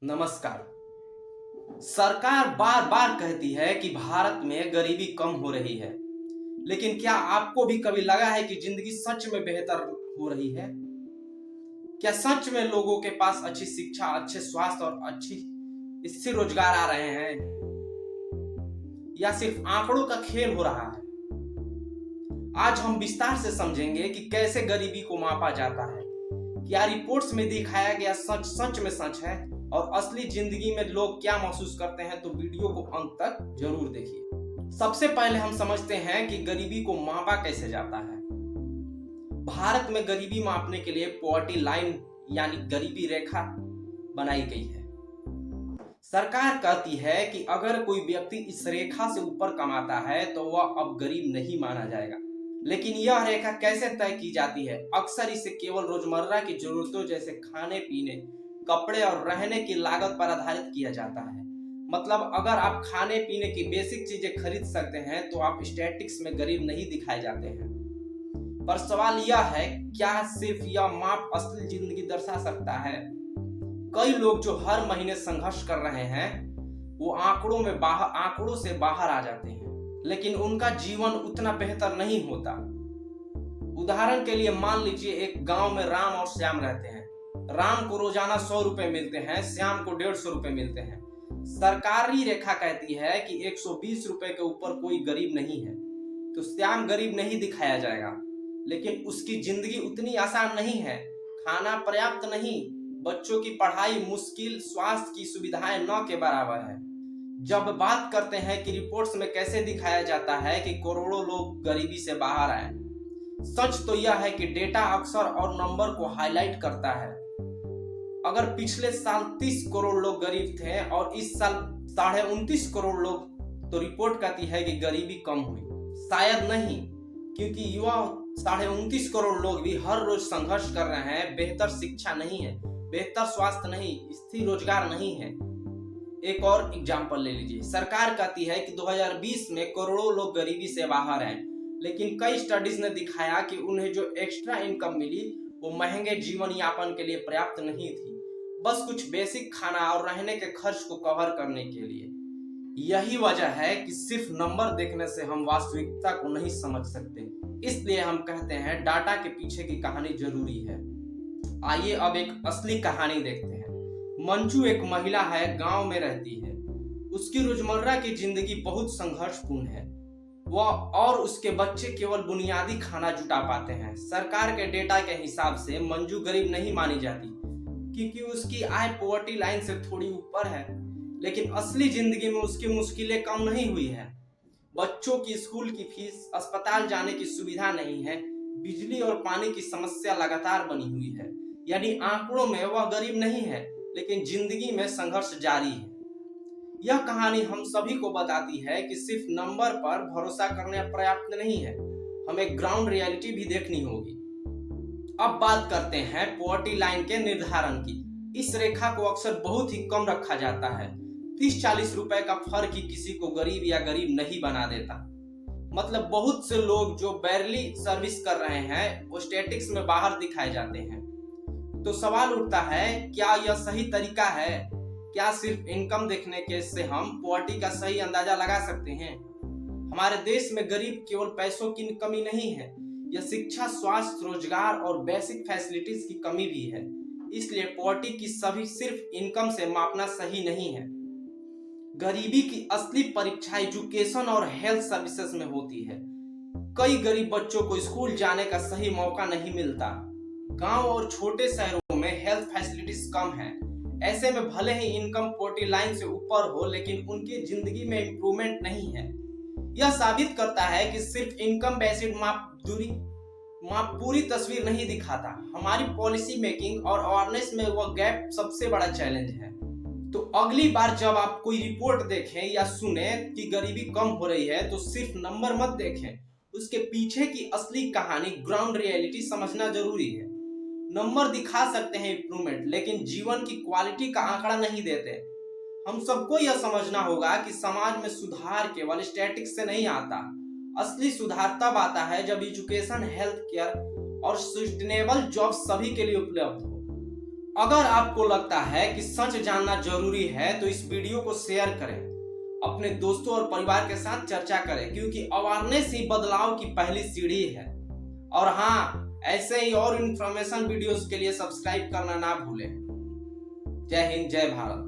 नमस्कार। सरकार बार बार कहती है कि भारत में गरीबी कम हो रही है, लेकिन क्या आपको भी कभी लगा है कि जिंदगी सच में बेहतर हो रही है? क्या सच में लोगों के पास अच्छी शिक्षा, अच्छे स्वास्थ्य और अच्छी स्थिर रोजगार आ रहे हैं, या सिर्फ आंकड़ों का खेल हो रहा है? आज हम विस्तार से समझेंगे कि कैसे गरीबी को मापा जाता है, क्या रिपोर्ट्स में दिखाया गया सच सच में सच है, और असली जिंदगी में लोग क्या महसूस करते हैं। तो वीडियो को अंत तक जरूर देखिए। सबसे पहले हम समझते हैं कि गरीबी को मापा कैसे जाता है। भारत में गरीबी मापने के लिए पॉवर्टी लाइन यानी गरीबी रेखा बनाई गई है। सरकार कहती है कि अगर कोई व्यक्ति इस रेखा से ऊपर कमाता है तो वह अब गरीब नहीं माना जाएगा। लेकिन यह रेखा कैसे तय की जाती है? अक्सर इसे केवल रोजमर्रा की जरूरतों जैसे खाने पीने, कपड़े और रहने की लागत पर आधारित किया जाता है। मतलब अगर आप खाने पीने की बेसिक चीजें खरीद सकते हैं तो आप स्टैटिस्टिक्स में गरीब नहीं दिखाए जाते हैं। पर सवाल यह है, क्या सिर्फ यह माप असली जिंदगी दर्शा सकता है? कई लोग जो हर महीने संघर्ष कर रहे हैं वो आंकड़ों से बाहर आ जाते हैं, लेकिन उनका जीवन उतना बेहतर नहीं होता। उदाहरण के लिए मान लीजिए एक गांव में राम और श्याम रहते हैं। राम को रोजाना 100 रुपए मिलते हैं, श्याम को 150 रुपए मिलते हैं। सरकारी रेखा कहती है कि 120 रुपए के ऊपर कोई गरीब नहीं है, तो श्याम गरीब नहीं दिखाया जाएगा। लेकिन उसकी जिंदगी उतनी आसान नहीं है। खाना पर्याप्त नहीं, बच्चों की पढ़ाई मुश्किल, स्वास्थ्य की सुविधाएं न के बराबर है। जब बात करते हैं कि रिपोर्ट्स में कैसे दिखाया जाता है कि करोड़ों लोग गरीबी से बाहर आए, सच तो यह है कि डेटा अक्सर और नंबर को हाईलाइट करता है। अगर पिछले साल 30 करोड़ लोग गरीब थे और इस साल 29.5 करोड़ लोग, तो रिपोर्ट कहती है कि गरीबी कम हुई। शायद नहीं, क्योंकि युवा 29.5 करोड़ लोग भी हर रोज संघर्ष कर रहे हैं। बेहतर शिक्षा नहीं है, बेहतर स्वास्थ्य नहीं, स्थिर रोजगार नहीं है। एक और एग्जाम्पल ले लीजिए। सरकार कहती है कि 2020 में करोड़ों लोग गरीबी से बाहर हैं, लेकिन कई स्टडीज ने दिखाया कि उन्हें जो एक्स्ट्रा इनकम मिली वो महंगे जीवन यापन के लिए पर्याप्त नहीं थी, बस कुछ बेसिक खाना और रहने के खर्च को कवर करने के लिए। यही वजह है कि सिर्फ नंबर देखने से हम वास्तविकता को नहीं समझ सकते। इसलिए हम कहते हैं डाटा के पीछे की कहानी जरूरी है। आइए अब एक असली कहानी देखते हैं। मंजू एक महिला है, गांव में रहती है। उसकी रोजमर्रा की जिंदगी बहुत संघर्षपूर्ण है। वह और उसके बच्चे केवल बुनियादी खाना जुटा पाते हैं। सरकार के डेटा के हिसाब से मंजू गरीब नहीं मानी जाती, क्योंकि उसकी आय पॉवर्टी लाइन से थोड़ी ऊपर है। लेकिन असली जिंदगी में उसकी मुश्किलें कम नहीं हुई है। बच्चों की स्कूल की फीस, अस्पताल जाने की सुविधा नहीं है, बिजली और पानी की समस्या लगातार बनी हुई है। यानी आंकड़ों में वह गरीब नहीं है, लेकिन जिंदगी में संघर्ष जारी है। यह कहानी हम सभी को बताती है कि सिर्फ नंबर पर भरोसा करना पर्याप्त नहीं है, हमें ग्राउंड रियलिटी भी देखनी होगी। अब बात करते हैं पॉवर्टी लाइन के निर्धारण की। इस रेखा को अक्सर बहुत ही कम रखा जाता है। 30-40 रुपए का फर्क ही किसी को गरीब या गरीब नहीं बना देता। मतलब बहुत से लोग जो बैरली सर्विस कर रहे हैं वो स्टैटिस्टिक्स में बाहर दिखाए जाते हैं। तो सवाल उठता है, क्या यह सही तरीका है? क्या सिर्फ इनकम देखने के से हम पॉवर्टी का सही अंदाजा लगा सकते हैं? हमारे देश में गरीब केवल पैसों की कमी नहीं है, यह शिक्षा, स्वास्थ्य, रोजगार और बेसिक फैसिलिटीज की कमी भी है। इसलिए पॉवर्टी की सभी सिर्फ इनकम से मापना सही नहीं है। गरीबी की असली परीक्षा एजुकेशन और हेल्थ सर्विसेज में होती है। कई गरीब बच्चों को स्कूल जाने का सही मौका नहीं मिलता। गांव और छोटे शहरों में हेल्थ फैसिलिटीज कम है। ऐसे में भले ही इनकम पॉवर्टी लाइन से ऊपर हो, लेकिन उनकी जिंदगी में इंप्रूवमेंट नहीं है। यह साबित करता है कि सिर्फ इनकम बेस्ड माप पूरी तस्वीर नहीं दिखाता। हमारी पॉलिसी मेकिंग और अवेयरनेस में वह गैप सबसे बड़ा चैलेंज है। तो अगली बार जब आप कोई रिपोर्ट देखें या सुने कि गरीबी कम हो रही है, तो सिर्फ नंबर मत देखें, उसके पीछे की असली कहानी, ग्राउंड रियलिटी समझना जरूरी है। नंबर दिखा सकते हैं इंप्रूवमेंट, लेकिन जीवन की क्वालिटी का आंकड़ा नहीं देते। हम सबको यह समझना होगा कि समाज में सुधार केवल स्टैटिस्टिक्स से नहीं आता। असली सुधार तब आता है जब एजुकेशन, हेल्थ केयर और सस्टेनेबल जॉब सभी के लिए उपलब्ध हो। अगर आपको लगता है कि सच जानना जरूरी है तो इस वीडियो को शेयर करें, अपने दोस्तों और परिवार के साथ चर्चा करें, क्योंकि अवेयरनेस ही बदलाव की पहली सीढ़ी है। और हाँ, ऐसे ही और इन्फॉर्मेशन वीडियोस के लिए सब्सक्राइब करना ना भूलें। जय हिंद, जय भारत।